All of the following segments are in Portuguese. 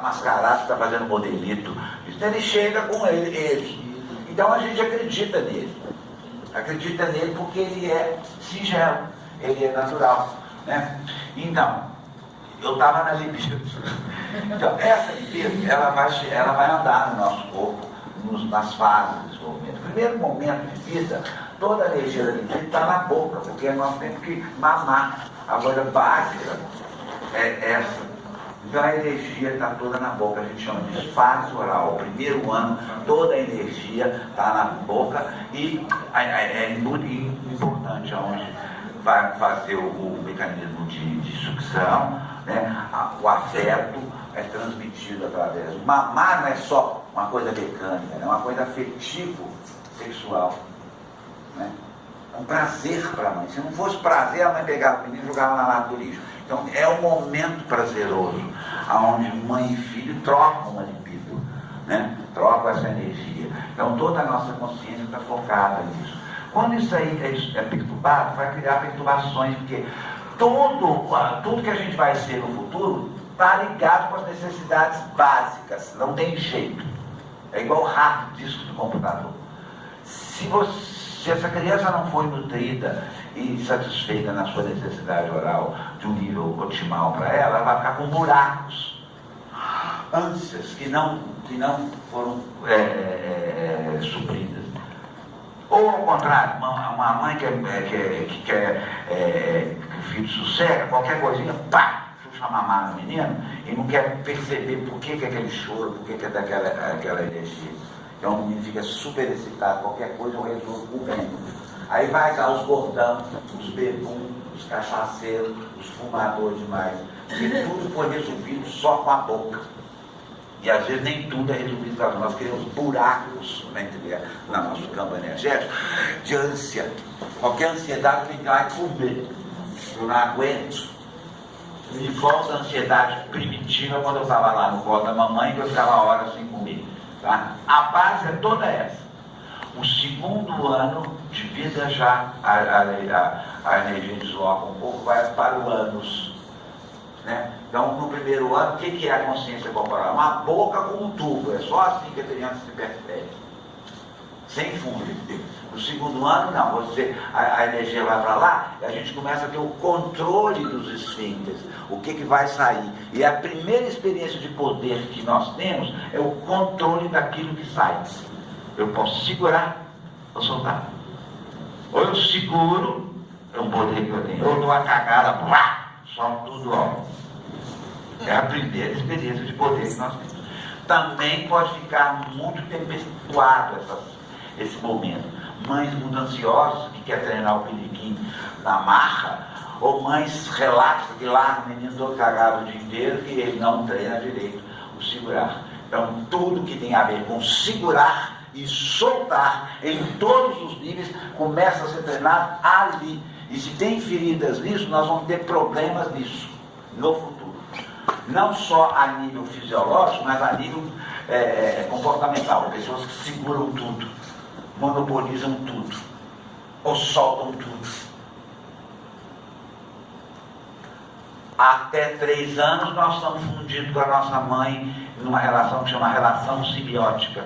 mascarado, está fazendo modelito. Então ele chega com ele. Então a gente acredita nele. Acredita nele porque ele é singelo, ele é natural, né? Então, eu estava na libido. Então, essa libido, ela vai andar no nosso corpo, nas fases do desenvolvimento. No primeiro momento de vida, toda a energia da libido está na boca, porque nós temos que mamar. A coisa básica é essa. Então a energia está toda na boca, a gente chama de fase oral. O primeiro ano, toda a energia está na boca e é importante aonde vai fazer o mecanismo de sucção, né? O afeto é transmitido através do mamar, não é só uma coisa mecânica, é uma coisa afetivo-sexual, né? É um prazer para a mãe. Se não fosse prazer, a mãe pegava o menino e jogava na lata do lixo. Então é um momento prazeroso, onde mãe e filho trocam uma libido, né? Trocam essa energia. Então toda a nossa consciência está focada nisso. Quando isso aí é perturbado, vai criar perturbações, porque tudo que a gente vai ser no futuro está ligado com as necessidades básicas, não tem jeito. É igual o hard disk do computador. Se essa criança não for nutrida e satisfeita na sua necessidade oral de um nível otimal para ela, ela vai ficar com buracos, ânsias que não foram supridas. Ou ao contrário, uma mãe que quer que o filho sossega, qualquer coisinha, pá, puxa a mamar no menino e não quer perceber por que é aquele choro, por que é daquela energia. Então o menino fica super excitado, qualquer coisa eu resolvo com o vento. Aí vai dar os gordão, os bebum, os cachaceiros, os fumadores demais. Porque tudo foi resolvido só com a boca. E às vezes nem tudo é resolvido com a boca. Nós criamos buracos, né, no nosso campo energético de ânsia. Qualquer ansiedade tem que ir lá e comer. Eu não aguento. Me volta a ansiedade primitiva quando eu estava lá no colo da mamãe, que eu ficava horas sem comer. Tá? A base é toda essa. O segundo ano de vida já a energia desloca um pouco, vai para o ânus, né? Então no primeiro ano, o que é a consciência corporal? Uma boca com um tubo, é só assim que a criança se percebe, sem fundo. No segundo ano não, a energia vai para lá e a gente começa a ter o controle dos esfíncteres, o que vai sair. E a primeira experiência de poder que nós temos é o controle daquilo que sai. Eu posso segurar ou soltar. Ou eu seguro, é um poder que eu tenho. Ou eu dou uma cagada, pá, solto tudo, ó. É a primeira experiência de poder que nós temos. Também pode ficar muito tempestuado esse momento. Mães muito ansiosas que querem treinar o periquinho na marra, ou mães relaxas que largam o menino todo cagado o dia inteiro e ele não treina direito o segurar. Então tudo que tem a ver com segurar e soltar em todos os níveis começa a ser treinado ali. E se tem feridas nisso, nós vamos ter problemas nisso no futuro. Não só a nível fisiológico, mas a nível comportamental. Pessoas que seguram tudo, monopolizam tudo, ou soltam tudo. Até 3 anos nós estamos fundidos com a nossa mãe numa relação que chama relação simbiótica,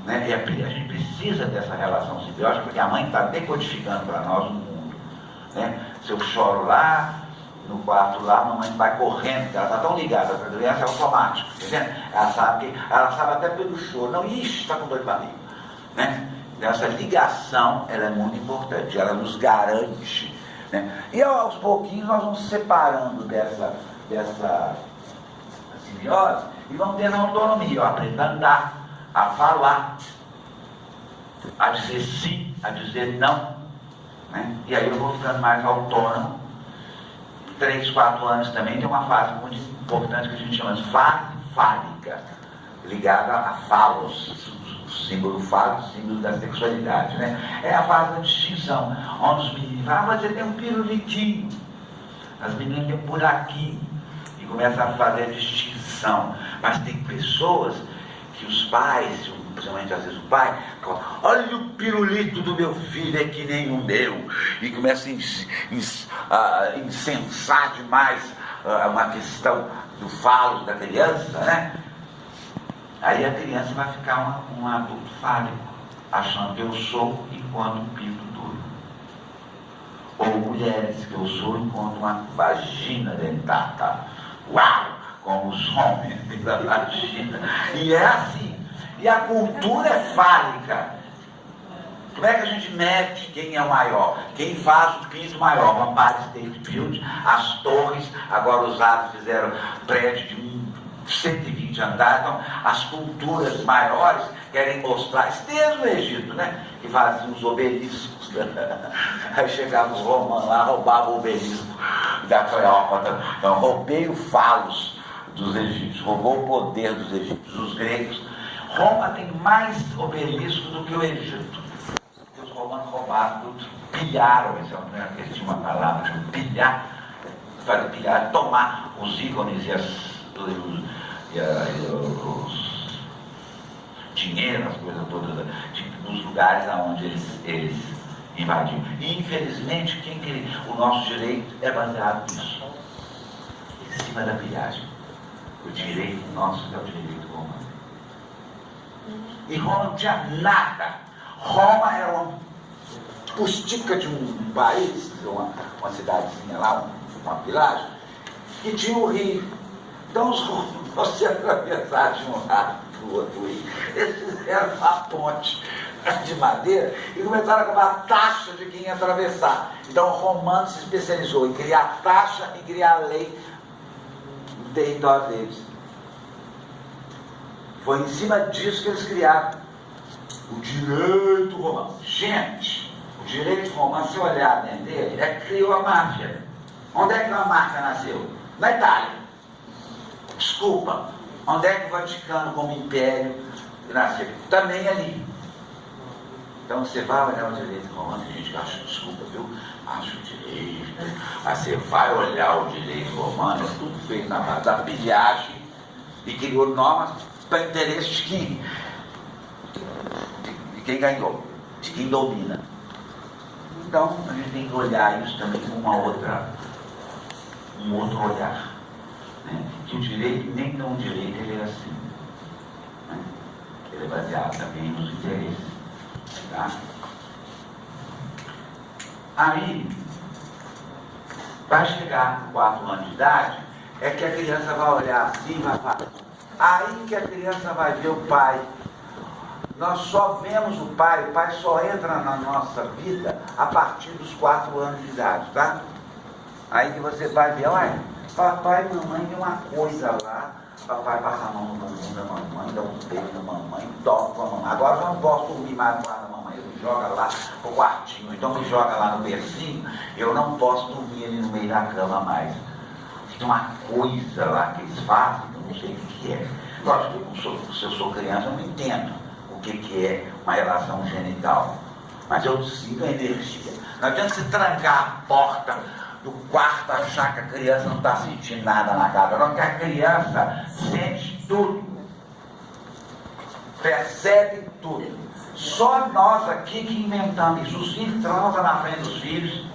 né? E a gente precisa dessa relação simbiótica porque a mãe está decodificando para nós o mundo, né? Se eu choro lá no quarto lá, a mamãe vai correndo, ela está tão ligada para a criança, é automático, entendeu? Ela sabe até pelo choro, não, ixi, está com dor de barriga, né? Essa ligação, ela é muito importante, ela nos garante, né? E aos pouquinhos nós vamos separando dessa simbiose e vamos tendo autonomia, aprendendo a andar, a falar, a dizer sim, a dizer não, né? E aí eu vou ficando mais autônomo. 3, 4 anos também tem uma fase muito importante que a gente chama de fase fálica, ligada a falos, o símbolo falo, o símbolo da sexualidade, né? É a fase da distinção, onde os meninos falam, você tem um pirulitinho, as meninas têm um buraquinho, e começa a fazer a distinção. Mas tem pessoas que os pais, principalmente às vezes o pai, fala, olha o pirulito do meu filho, é que nem o meu, e começa a incensar demais uma questão do falo da criança, né? Aí a criança vai ficar um adulto fálico, achando que eu sou enquanto um pinto duro. Ou mulheres, que eu sou enquanto uma vagina dentada. Uau! Como os homens da vagina. E é assim. E a cultura é fálica. Como é que a gente mede quem é o maior? Quem faz o piso maior? O Empire State Building, as torres, agora os árabes fizeram prédio de 120 andares, então as culturas maiores querem mostrar, isso desde o Egito, né? Que faziam os obeliscos. Aí chegavam os romanos lá, roubavam o obelisco da Cleópatra. Então, roubei o falos dos egípcios, roubou o poder dos egípcios, os gregos. Roma tem mais obeliscos do que o Egito. Os romanos roubaram tudo, pilharam, eles tinham uma palavra, chama pilhar, fazer pilhar, tomar os ícones e os dinheiro, as coisas todas, nos lugares aonde eles invadiam. E infelizmente, o nosso direito é baseado nisso, em cima da pilhagem. O direito nosso é o direito romano. E Roma não tinha nada. Roma era uma pustica de um país, uma cidadezinha lá, uma vilagem, que tinha o rio. Então os romanos, você atravessar de um lado para o outro rio, eles fizeram uma ponte de madeira e começaram a cobrar taxa de quem ia atravessar. Então o romano se especializou em criar taxa e criar lei no território deles. Foi em cima disso que eles criaram o direito romano. Gente, o direito romano, se olhar dentro dele, criou a máfia. Onde é que a máfia nasceu? Na Itália. Desculpa. Onde é que o Vaticano, como império, nasceu? Também ali. Então você vai olhar o direito romano, a gente acha, desculpa, viu? Acha o direito. Aí você vai olhar o direito romano, é tudo feito na base da pilhagem e criou normas para interesse de quem ganhou, de quem domina. Então a gente tem que olhar isso também com um outro olhar, né? Que o direito, nem tão direito, ele é assim, né? Ele é baseado também nos interesses, tá? Aí vai chegar com 4 anos de idade, é que a criança vai olhar assim e vai falar. Aí que a criança vai ver o pai. Nós só vemos o pai só entra na nossa vida a partir dos 4 anos de idade, tá? Aí que você vai ver, olha, papai e mamãe tem uma coisa lá, papai passa a mão no bumbum da mamãe, dá um beijo na mamãe, toca com a mamãe. Agora eu já não posso dormir mais no quarto da mamãe, ele me joga lá pro quartinho, então me joga lá no bercinho, eu não posso dormir ali no meio da cama mais. Tem uma coisa lá que eles fazem, eu não sei o que é. Lógico, se eu sou criança, eu não entendo o que é uma relação genital. Mas eu sinto a energia. Não adianta você trancar a porta do quarto, achar que a criança não está sentindo nada na casa. Não, que a criança sente tudo. Percebe tudo. Só nós aqui que inventamos isso. Os filhos transam na frente dos filhos.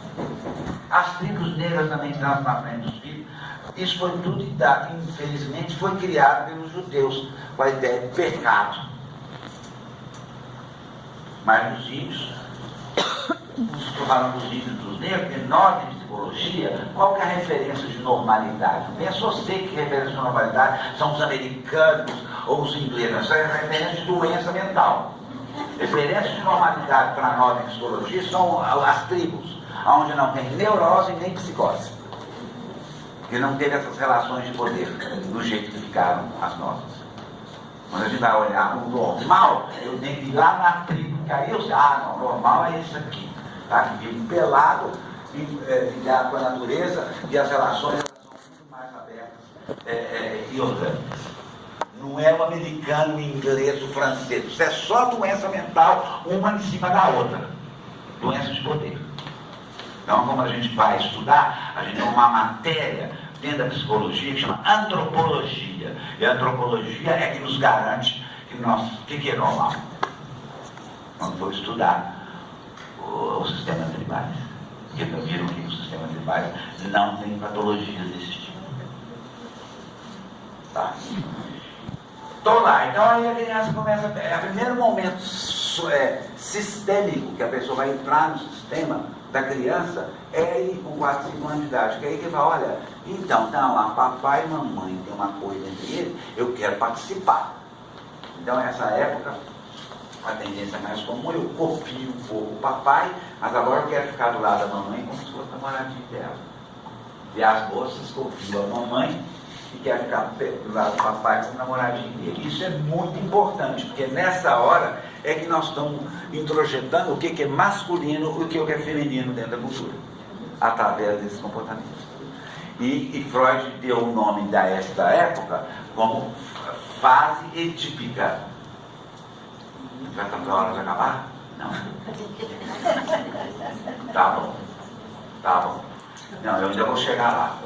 As tribos negras também transam na frente dos filhos. Isso foi tudo que, infelizmente, foi criado pelos judeus, com a ideia de pecado. Mas os índios, estou falando dos índios e dos negros, porque nós, em psicologia, qual que é a referência de normalidade? Eu só sei que referência de normalidade são os americanos ou os ingleses. Essa é a referência de doença mental. Referência de normalidade para nós, em psicologia, são as tribos, onde não tem neurose nem psicose. Que não teve essas relações de poder do jeito que ficaram as nossas. Quando a gente vai olhar o normal, eu tenho que ir lá na tribo, que aí eu sei, não, o normal é isso aqui, tá? Que vive pelado, ligado com a natureza, e as relações são muito mais abertas e orgânicas. Não é o americano, o inglês, o francês, isso é só doença mental, uma em cima da outra. Doença de poder. Então, como a gente vai estudar, a gente tem uma matéria dentro da psicologia que chama antropologia. E a antropologia é que nos garante que é normal. Quando for estudar o sistema tribais. Porque viram que o sistema tribais não tem patologias desse tipo. Tá? Estou lá. Então aí a criança começa, é o primeiro momento sistêmico que a pessoa vai entrar no sistema da criança, é aí com 4, 5 anos de idade, que aí que fala, olha, então, lá, papai e mamãe tem uma coisa entre eles, eu quero participar. Então nessa época, a tendência mais comum, eu copio um pouco o papai, mas agora eu quero ficar do lado da mamãe como se fosse namoradinho dela. E as moças copiam a mamãe e quer ficar do lado do papai como namoradinho dele. Isso é muito importante, porque nessa hora é que nós estamos introjetando o que é masculino e o que é feminino dentro da cultura, através desses comportamentos. E Freud deu o nome desta época como fase edípica. Já está na hora de acabar? Não. Tá bom. Não, eu ainda vou chegar lá.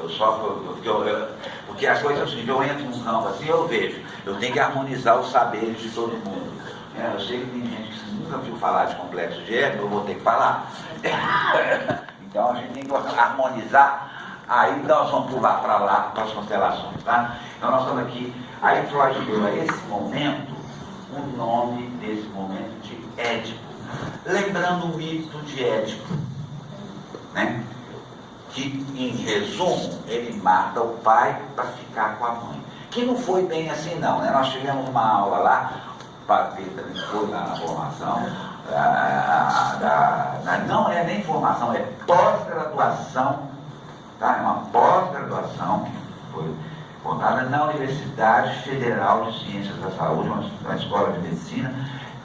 Porque as coisas assim, eu entro num campo assim, eu vejo. Eu tenho que harmonizar os saberes de todo mundo. Eu sei que tem gente que nunca viu falar de complexo de Édipo, eu vou ter que falar. Então a gente tem que harmonizar. Aí nós vamos pular para lá, para as constelações, tá? Então nós estamos aqui. Aí Freud deu a esse momento o nome desse momento de Édipo. Lembrando o mito de Édipo, né? Que, em resumo, ele mata o pai para ficar com a mãe. Que não foi bem assim não, né? Nós tivemos uma aula lá, o Padre também foi lá na formação, não é nem formação, é pós-graduação, tá? É uma pós-graduação, foi contada na Universidade Federal de Ciências da Saúde, uma escola de medicina,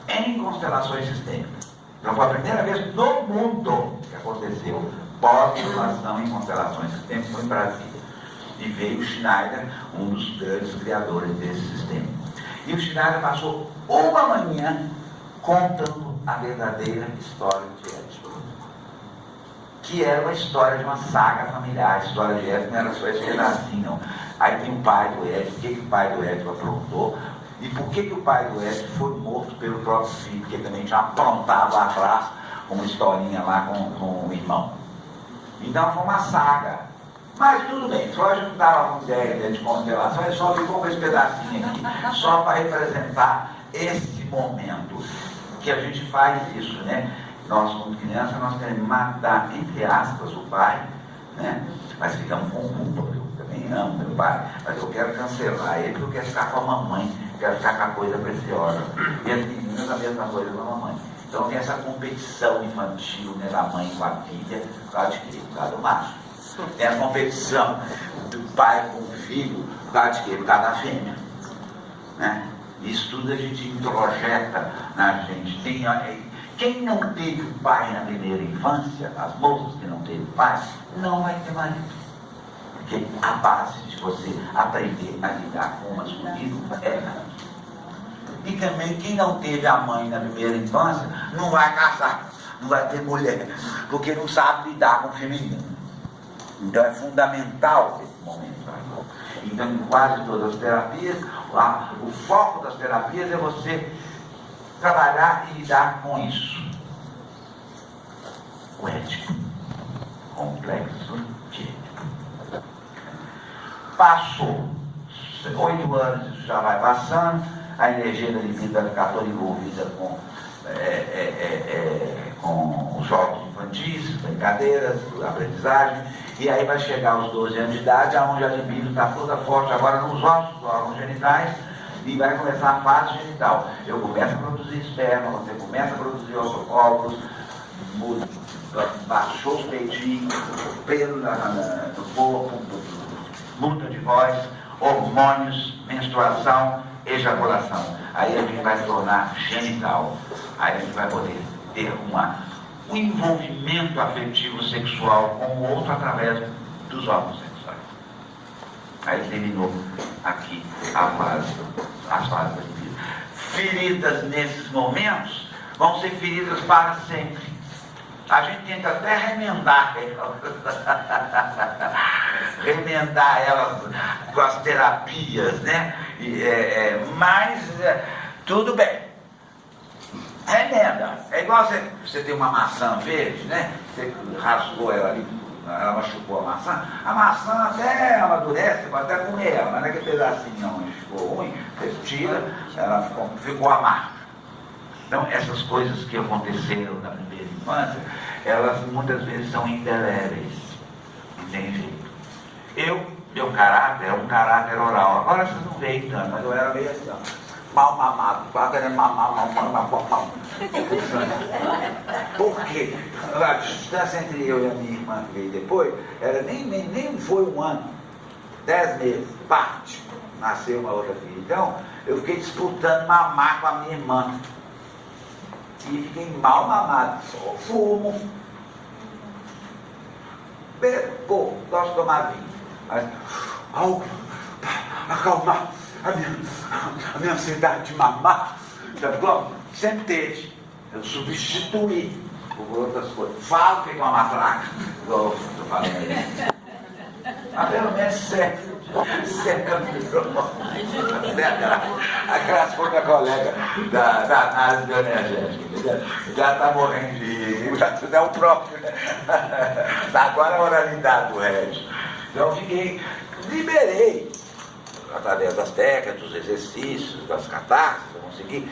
em constelações sistêmicas. Então foi a primeira vez no mundo que aconteceu pós-graduação em constelações sistêmicas, foi em Brasília. E veio o Schneider, um dos grandes criadores desse sistema. E o Schneider passou uma manhã contando a verdadeira história de Édipo, que era uma história de uma saga familiar. A história de Édipo não era só esse pedacinho, não. Aí tem o pai do Édipo, o que o pai do Édipo aprontou, e por que o pai do Édipo foi morto pelo próprio filho, porque também tinha aprontado lá atrás uma historinha lá com o irmão. Então foi uma saga. Mas tudo bem, Freud não estava com ideia de constelação, ele só ficou com esse pedacinho aqui, só para representar esse momento que a gente faz isso, né? Nós, como criança, nós queremos matar, entre aspas, o pai, né? Mas ficamos com culpa, eu também amo meu pai, mas eu quero cancelar ele porque eu quero ficar com a mamãe, quero ficar com a coisa preciosa. E as meninas a mesma coisa com a mamãe. Então tem essa competição infantil, né, da mãe com a filha, por causa de quê? Por causa do macho. Tem a competição do pai com o filho, por causa de quê? Por causa da fêmea. Né? Isso tudo a gente introjeta na gente. Quem não teve pai na primeira infância, as moças que não teve pai, não vai ter marido. Porque a base de você aprender a lidar com o masculino é e também quem não teve a mãe na primeira infância não vai casar, não vai ter mulher, porque não sabe lidar com o feminino. Então é fundamental esse momento. Então em quase todas as terapias, o foco das terapias é você trabalhar e lidar com isso. O Édipo, complexo de Édipo. Passou 8 anos, isso já vai passando. A energia da libido vai ficar toda envolvida com os jogos infantis, brincadeiras, aprendizagem, e aí vai chegar aos 12 anos de idade, onde a libido está toda forte agora nos órgãos genitais, e vai começar a fase genital. Eu começo a produzir esperma, você começa a produzir óvulos, baixou os peitinhos, pelo no corpo, muda de voz, hormônios, menstruação, ejaculação. Aí a gente vai se tornar genital. Aí a gente vai poder ter um envolvimento afetivo sexual com o outro através dos órgãos sexuais. Aí terminou aqui as fases da vida. Feridas nesses momentos vão ser feridas para sempre. A gente tenta até remendar elas com as terapias, né? Mas tudo bem. Remenda. É igual você tem uma maçã verde, né? Você rasgou ela ali, ela machucou a maçã até amadurece, pode até comer ela, mas não é que pedacinho não ficou ruim, você tira, ela ficou amarga. Então, essas coisas que aconteceram na primeira infância, elas muitas vezes são indeléveis, não tem jeito. Meu caráter é um caráter oral, agora vocês não veem tanto, mas eu era meio assim, ó, mal mamado, querendo mamar. Por quê? A distância entre eu e a minha irmã que veio depois, era nem foi um ano, 10 meses, parte, nasceu uma outra filha. Então, eu fiquei disputando mamar com a minha irmã. E fiquei mal mamado, só fumo, bebo, pouco, gosto de tomar vinho. Mas, acalmar a minha ansiedade de mamar, sempre teve. Eu substituí por outras coisas. Falo, fica uma matraca, igual eu estou falando aí. Mas pelo menos sério. A Graça foi minha colega da análise bioenergética. Já está morrendo de rir, já tudo é o próprio, né? Agora a oralidade do Regis. Então fiquei, liberei, através das técnicas, dos exercícios, das catarses, eu consegui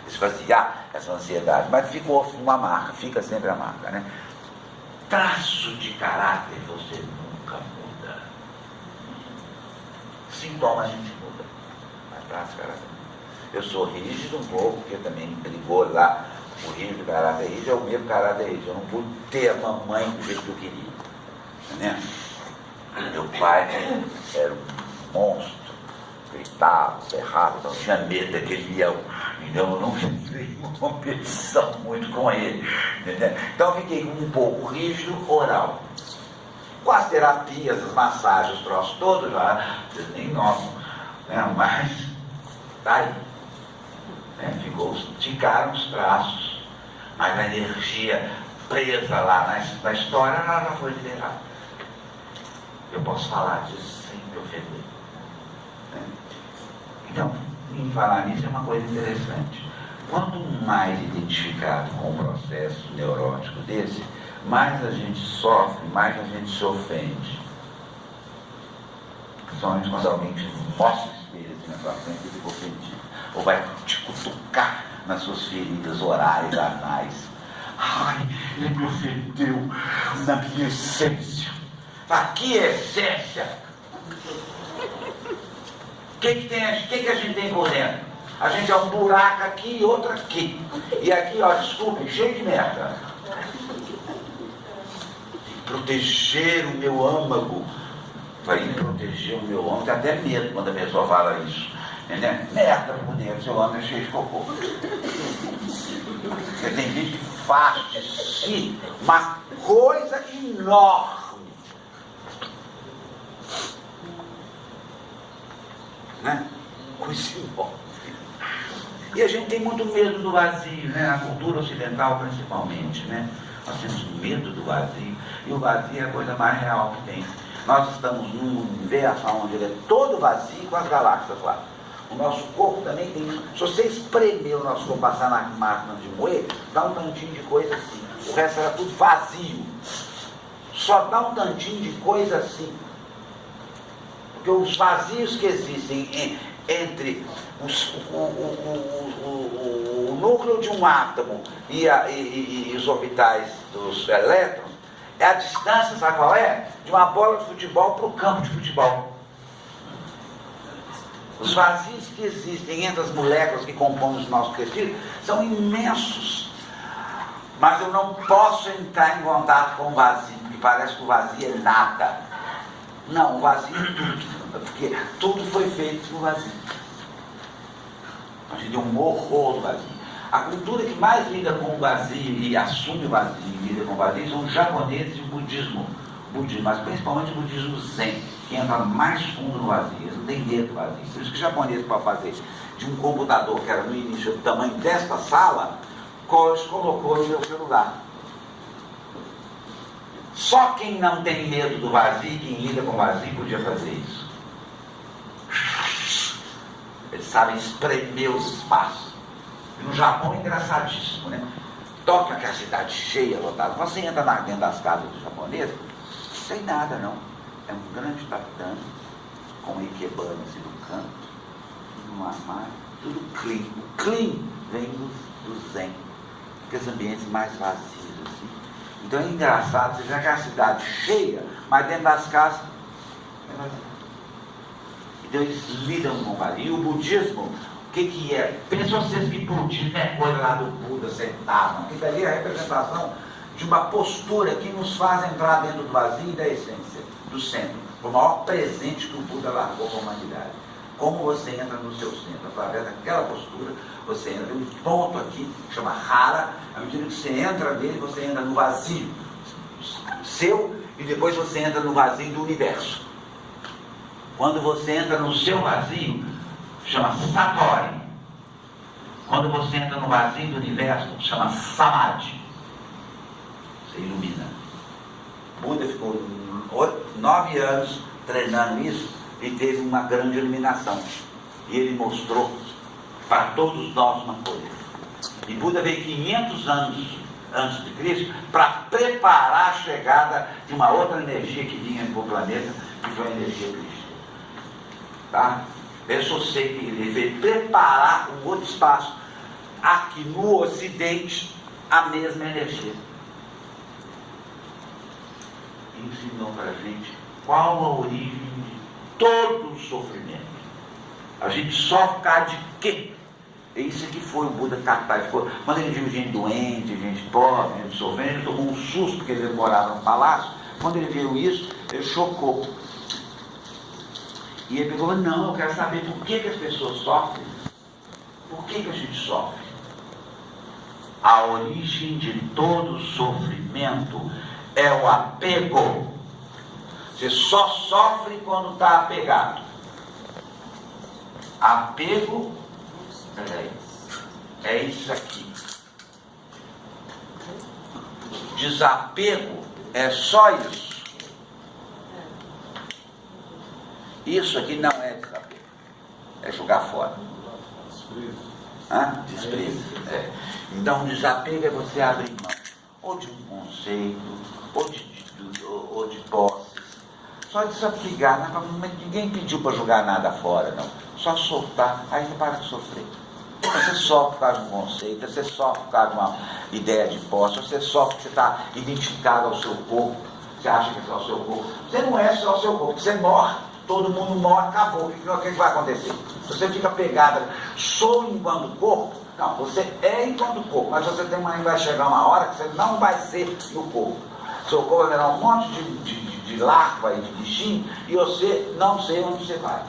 esvaziar essa ansiedade, mas ficou uma marca, fica sempre a marca, né? Traço de caráter você nunca muda. Sintoma a gente muda, mas traço de caráter. Eu sou rígido um pouco, porque também brigou lá, o rígido, o caráter rígido é o mesmo caráter rígido. Eu não pude ter a mamãe do jeito que eu queria, né? Meu pai era um monstro, gritava, serrava, então tinha medo daquele leão. Então eu não entrei em competição muito com ele. Entendeu? Então eu fiquei um pouco rígido oral. Com as terapias, as massagens, os troços todos, já, vocês nem notam, né? Mas tá aí. Né? Ficaram os traços, mas a energia presa lá na história ela já foi liberada. Eu posso falar disso sem me ofender. Né? Então, em falar nisso é uma coisa interessante. Quanto mais identificado com um processo neurótico desse, mais a gente sofre, mais a gente se ofende. Principalmente quando alguém te mostra o espelho assim na sua frente e fica ofendido. Ou vai te cutucar nas suas feridas orais, anais. Ai, ele me ofendeu na minha essência. Aqui é essência. O que a gente tem por dentro? A gente é um buraco aqui e outro aqui. E aqui, ó, desculpe, cheio de merda. Proteger o meu âmago. Vai proteger o meu âmago. Tem até medo quando a pessoa fala isso. Entendeu? Merda por dentro, seu âmago é cheio de cocô. Você tem gente que faz de si uma coisa enorme. Né? Coisa enorme. E a gente tem muito medo do vazio, né? A cultura ocidental principalmente, né? Nós temos medo do vazio. E o vazio é a coisa mais real que tem. Nós estamos num universo onde ele é todo vazio com as galáxias lá. O nosso corpo também tem. Se você espremer o nosso corpo, passar na máquina de moer, dá um tantinho de coisa assim. O resto era tudo vazio. Só dá um tantinho de coisa assim. Porque os vazios que existem entre o núcleo de um átomo e os orbitais dos elétrons é a distância, sabe qual é? De uma bola de futebol para o campo de futebol. Os vazios que existem entre as moléculas que compõem os nossos tecidos são imensos. Mas eu não posso entrar em contato com o vazio, porque parece que o vazio é nada. Não, o vazio é tudo, porque tudo foi feito no vazio. A gente tem um horror do vazio. A cultura que mais lida com o vazio e assume o vazio e lida com o vazio são os japoneses e o budismo, mas principalmente o budismo zen, que entra mais fundo no vazio. Eles não têm medo do vazio. Por isso que o japonês, para fazer de um computador que era no início do tamanho desta sala, colocou no meu celular. Só quem não tem medo do vazio, quem lida com o vazio, podia fazer isso. Eles sabem espremer os espaços. E no Japão é engraçadíssimo, né? Tóquio é a cidade cheia, lotada. Você entra dentro das casas dos japoneses, não tem nada não. É um grande tatame, com um ikebana assim no canto, tudo no armário, tudo clean. O clean vem do zen, aqueles ambientes mais vazios assim. Então é engraçado, você vê que é uma cidade cheia, mas dentro das casas é vazio. Então eles lidam com o vazio. E o budismo, o que é? Pensam vocês que budismo é coisa lá do Buda sentado. Aquilo ali é a representação de uma postura que nos faz entrar dentro do vazio e da essência, do centro. O maior presente que o Buda largou para a humanidade. Como você entra no seu centro? Através daquela postura, você entra. Tem um ponto aqui que chama Hara. À medida que você entra nele, você entra no vazio seu e depois você entra no vazio do universo. Quando você entra no seu vazio, chama Satori. Quando você entra no vazio do universo, chama Samadhi. Você ilumina. Buda ficou 9 anos treinando isso e teve uma grande iluminação. E ele mostrou para todos nós uma coisa. E Buda veio 500 anos antes de Cristo para preparar a chegada de uma outra energia que vinha para o planeta, que foi a energia crística. Tá? Eu só sei que ele veio preparar um outro espaço. Aqui no Ocidente, a mesma energia. Ensinou para a gente qual a origem de todo o sofrimento. A gente sofre por causa de quê? Isso que foi o Buda capaz. Quando ele viu gente doente, gente pobre, gente sofrendo, ele tomou um susto porque ele morava no palácio. Quando ele viu isso, ele chocou. E ele pegou, não, eu quero saber por que as pessoas sofrem. Por que a gente sofre? A origem de todo sofrimento é o apego. Você só sofre quando está apegado. Apego, peraí, é isso aqui. Desapego é só isso. Isso aqui não é desapego, é jogar fora. Desprezo. É. Então, desapego é você abrir mão, ou de um conceito, ou de posses. Só desapegar, ninguém pediu para jogar nada fora, não. Só soltar, aí você para de sofrer. Você sofre por causa de um conceito, você sofre por causa de uma ideia de posse, você sofre porque você está identificado ao seu corpo, você acha que é só o seu corpo. Você não é só o seu corpo, você morre. Todo mundo morre, acabou. O que vai acontecer? Se você fica pegado, sou enquanto corpo, não, você é enquanto corpo, mas você vai chegar uma hora que você não vai ser no corpo. Seu corpo vai virar um monte de larva e de bichinho, e você não sei onde você vai.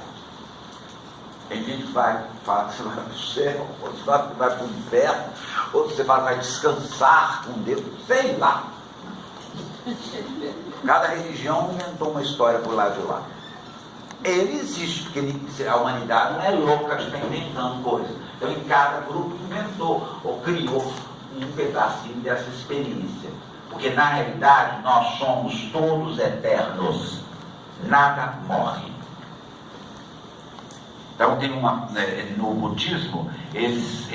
Tem gente que fala que você vai para o céu, ou você vai para o inferno, ou você vai descansar com Deus, sei lá. Cada religião inventou uma história por lá de lá. Ele existe, porque a humanidade não é louca de estar inventando coisas. Então, em cada grupo inventou ou criou um pedacinho dessa experiência. Porque, na realidade, nós somos todos eternos. Nada morre. Então, tem no budismo, eles,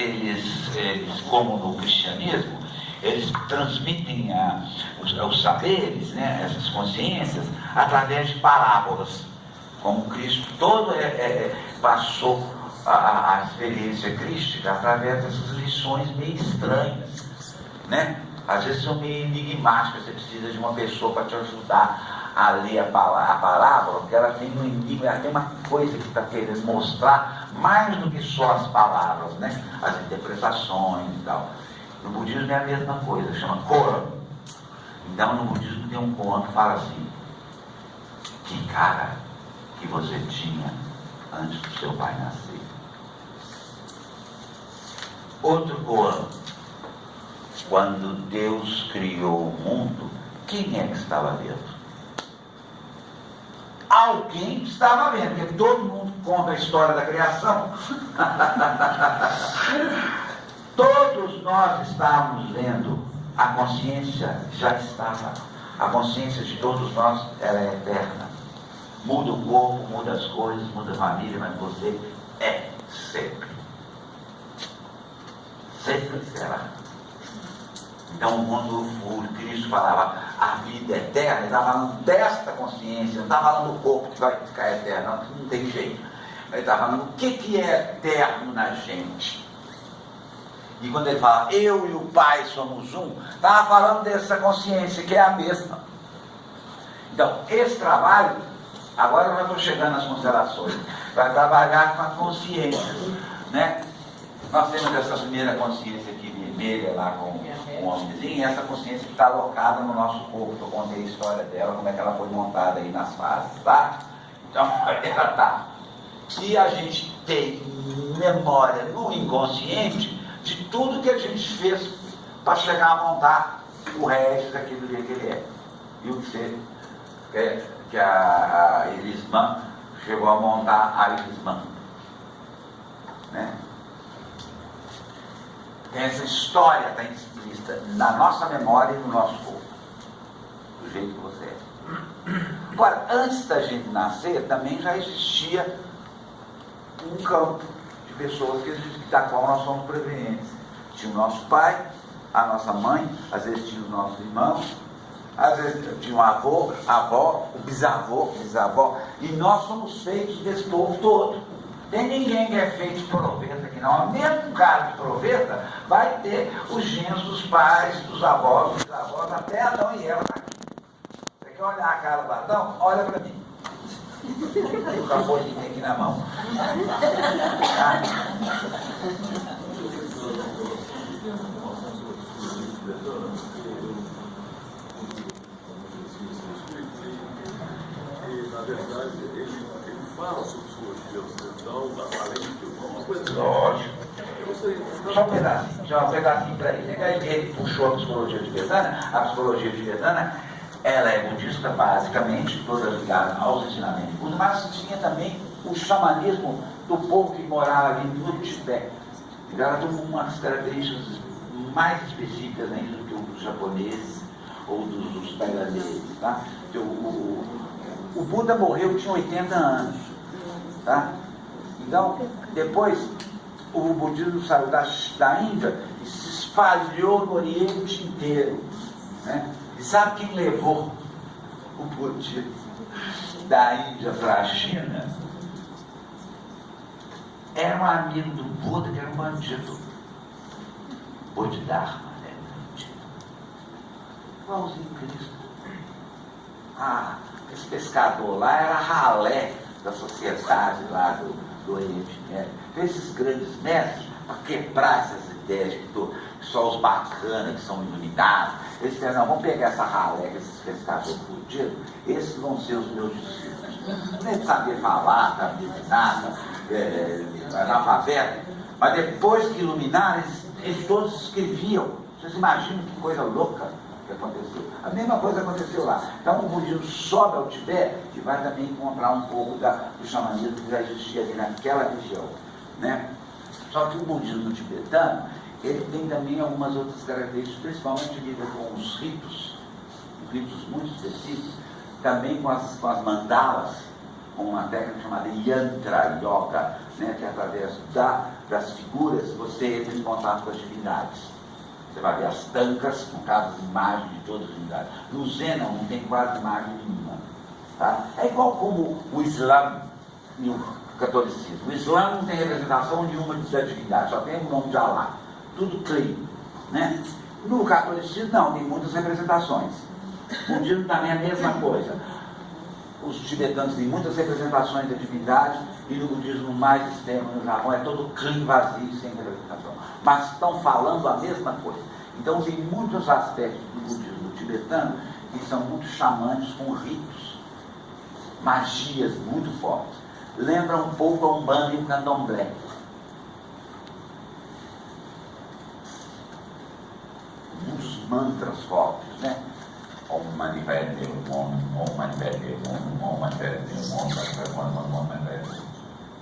como no cristianismo, eles transmitem os saberes, né, essas consciências, através de parábolas. Como Cristo todo passou a experiência crística através dessas lições meio estranhas, né? Às vezes são meio enigmáticas, você precisa de uma pessoa para te ajudar a ler a parábola, porque ela tem um enigma, ela tem uma coisa que está querendo mostrar mais do que só as palavras, né? As interpretações e tal. No budismo é a mesma coisa, chama Koran. Então no budismo tem um conto que fala assim: que cara que você tinha antes do seu pai nascer. Outro Koran: quando Deus criou o mundo, quem é que estava dentro? Alguém estava vendo, porque todo mundo conta a história da criação. Todos nós estávamos vendo, a consciência já estava, a consciência de todos nós, ela é eterna. Muda o corpo, muda as coisas, muda a família, mas você é sempre. Sempre será. Então, quando o Cristo falava a vida eterna, ele estava falando desta consciência, não estava falando do corpo que vai ficar eterno, não tem jeito. Ele estava falando o que é eterno na gente. E quando ele fala, eu e o Pai somos um, estava falando dessa consciência que é a mesma. Então, esse trabalho, agora eu já estou chegando nas constelações, vai trabalhar com a consciência, né? Nós temos essa primeira consciência aqui vermelha lá com o homenzinho, e essa consciência que está alocada no nosso corpo. Eu contei a história dela, como é que ela foi montada aí nas fases, tá? Então, ela tá. E a gente tem memória no inconsciente de tudo que a gente fez para chegar a montar o resto daquilo que ele é. E o que a Elisman chegou a montar a Elisman, né? Essa história está explícita na nossa memória e no nosso corpo, do jeito que você é. Agora, antes da gente nascer, também já existia um campo de pessoas da qual nós somos provenientes. Tinha o nosso pai, a nossa mãe, às vezes tinha os nossos irmãos, às vezes tinha um avô, avó, o bisavó, e nós somos feitos desse povo todo. Tem ninguém que é feito de proveta aqui não. Mesmo um cara de proveta vai ter os genes dos pais, dos avós, dos bisavós, até Adão e Eva aqui. Você quer olhar a cara do Adão? Olha para mim. O capô que tem aqui na mão. Na verdade, ele fala sobre psicologia ocidental, além de uma coisa. Lógico. Só um pedacinho para ele. Ele puxou a psicologia tibetana. A psicologia tibetana, ela é budista basicamente, toda ligada aos ensinamentos budistas, mas tinha também o xamanismo do povo que morava ali no Tibete. Ela tem umas características mais específicas ainda do que os japoneses ou dos tailandeses, tá? O Buda morreu, tinha 80 anos, tá? Então, depois, o budismo saiu da Índia e se espalhou no Oriente inteiro, né? E sabe quem levou o budismo da Índia para a China? Era um amigo do Buda, que era um bandido. Bodhidharma, né? Igualzinho Cristo. Esse pescador lá era ralé da sociedade lá do Oriente Médio. Então, esses grandes mestres, para quebrar essas ideias que só os bacanas, que são iluminados, eles disseram, não, vamos pegar essa ralé, esses pescadores fudidos, esses vão ser os meus discípulos. Nem saber falar, saber nada, analfabeto, mas depois que iluminaram, eles todos escreviam. Vocês imaginam que coisa louca que aconteceu? A mesma coisa aconteceu lá. Então o budismo sobe ao Tibete e vai também encontrar um pouco do xamanismo que já existia ali naquela região, né? Só que o budismo tibetano, ele tem também algumas outras características, principalmente ligadas com os ritos muito específicos, também com as mandalas, com uma técnica chamada Yantra Yoga, né, que através das figuras você entra em contato com as divindades. Você vai ver as tankas, no caso, as imagens de todas as divindades. No Zen não tem quase imagem nenhuma. Tá? É igual como o Islã e o catolicismo. O Islã não tem representação nenhuma da divindade, só tem o nome de Allah. Tudo clean. Né? No catolicismo não, tem muitas representações. O budismo também é a mesma coisa. Os tibetanos têm muitas representações da divindade, e no budismo mais extremo, no Japão, é todo clean, vazio, sem representação. Mas estão falando a mesma coisa. Então tem muitos aspectos do budismo tibetano que são muito xamânicos, com ritos, magias muito fortes. Lembra um pouco a Umbanda e o Candomblé. Muitos mantras fortes, né? Om Mani Padme Hum, Om Mani Padme Hum, Om Mani Padme Hum, Om Mani Padme Hum.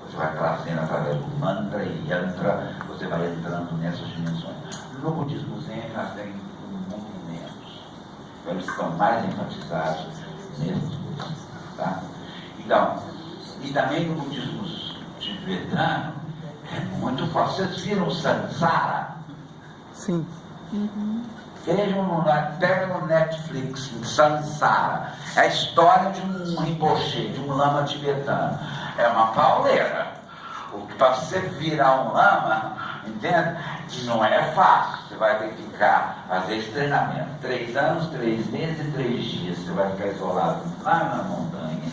Você vai trazendo através do mantra e yantra, você vai entrando nessas dimensões. No budismo Zen, nós temos muito menos. Eles estão mais enfatizados nesses budismos, tá? Então, e também no budismo tibetano, é muito forte. Vocês viram o Samsara? Sim. Pega no Netflix, no Samsara, é a história de um rinpoche, de um lama tibetano. É uma pauleira. Para você virar um lama, entende? Não é fácil. Você vai ter que ficar, fazer esse treinamento. 3 anos, 3 meses e 3 dias. Você vai ficar isolado lá na montanha,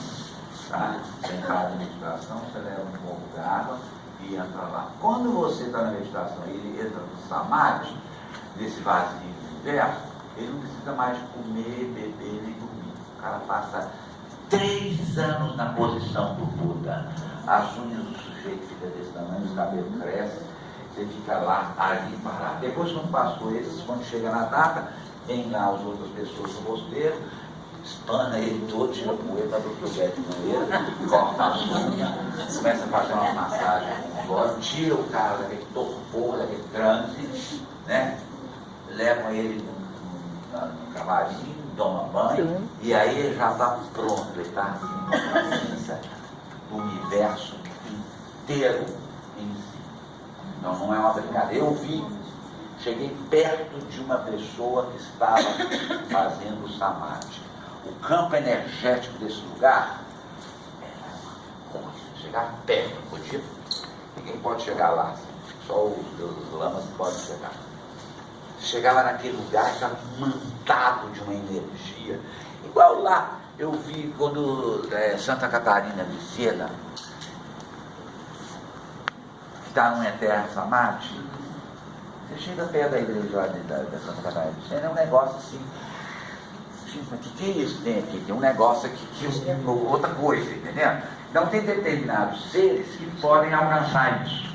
tá? Sentado em meditação, você leva um pouco de água e entra lá. Quando você está na meditação e ele entra no samadhi, nesse vazio do universo, ele não precisa mais comer, beber nem dormir. O cara passa 3 anos na posição do Buda. As unhas do sujeito ficam desse tamanho, os cabelos crescem, você fica lá, ali parado. Depois, quando passou esses, quando chega na data, vem lá as outras pessoas no mosteiro, espana ele todo, tira a poeira do lugar de poeira, corta as unhas, começa a fazer uma massagem fora, tira o cara daquele torpor, daquele transe, né? Levam ele no cavalinho, toma banho, e aí ele já está pronto, ele está assim, com a presença do universo inteiro em si. Então não é uma brincadeira. Eu cheguei perto de uma pessoa que estava fazendo o samadhi. O campo energético desse lugar era uma coisa. Chegar perto, podia. Ninguém pode chegar lá, só os lamas podem chegar. Chegava naquele lugar, estava mantado de uma energia. Igual lá, eu vi quando Santa Catarina de Sena, que está num eterno samadhi, você chega perto da igreja lá da Santa Catarina de Sena, é um negócio assim. O que é isso que tem aqui? Tem um negócio aqui, outra coisa, entendeu? Então tem determinados seres que podem alcançar isso.